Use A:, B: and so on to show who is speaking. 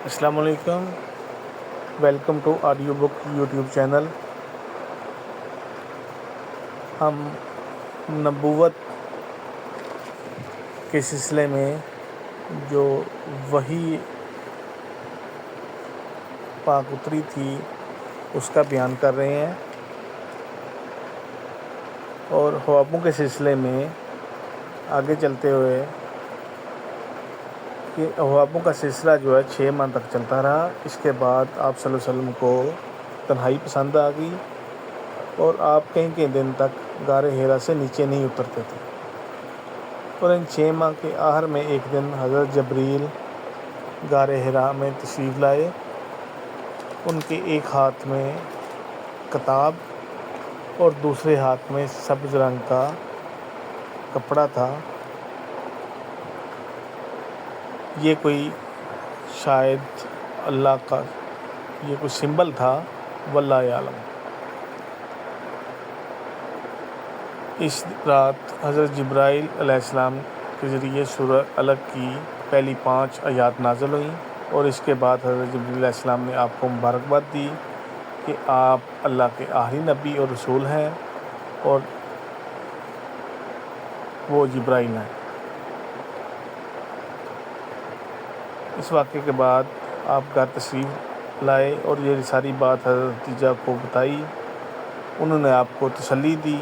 A: السلام علیکم، welcome to audio book YouTube channel. ہم نبوت کے سلسلے میں جو وحی پاک اتری تھی اس کا بیان کر رہے ہیں، اور خوابوں کے سلسلے میں آگے چلتے ہوئے کہ خوابوں کا سلسلہ جو ہے 6 ماہ تک چلتا رہا۔ اس کے بعد آپ صلی اللہ علیہ وسلم کو تنہائی پسند آ گئی اور آپ کئی دن تک غار حرا سے نیچے نہیں اترتے تھے، اور ان 6 ماہ کے آخر میں ایک دن حضرت جبریل غار حرا میں تشریف لائے۔ ان کے ایک ہاتھ میں کتاب اور دوسرے ہاتھ میں سبز رنگ کا کپڑا تھا۔ یہ کوئی شاید اللہ کا یہ کوئی سمبل تھا، واللہ عالم۔ اس رات حضرت جبرائیل علیہ السلام کے ذریعے سورہ الگ کی پہلی 5 آیات نازل ہوئیں، اور اس کے بعد حضرت جبرائیل علیہ السلام نے آپ کو مبارکباد دی کہ آپ اللہ کے آخری نبی اور رسول ہیں، اور وہ جبرائیل ہیں۔ اس واقعے کے بعد آپ گھر تشریف لائے اور یہ ساری بات حضرت خدیجہ کو بتائی۔ انہوں نے آپ کو تسلی دی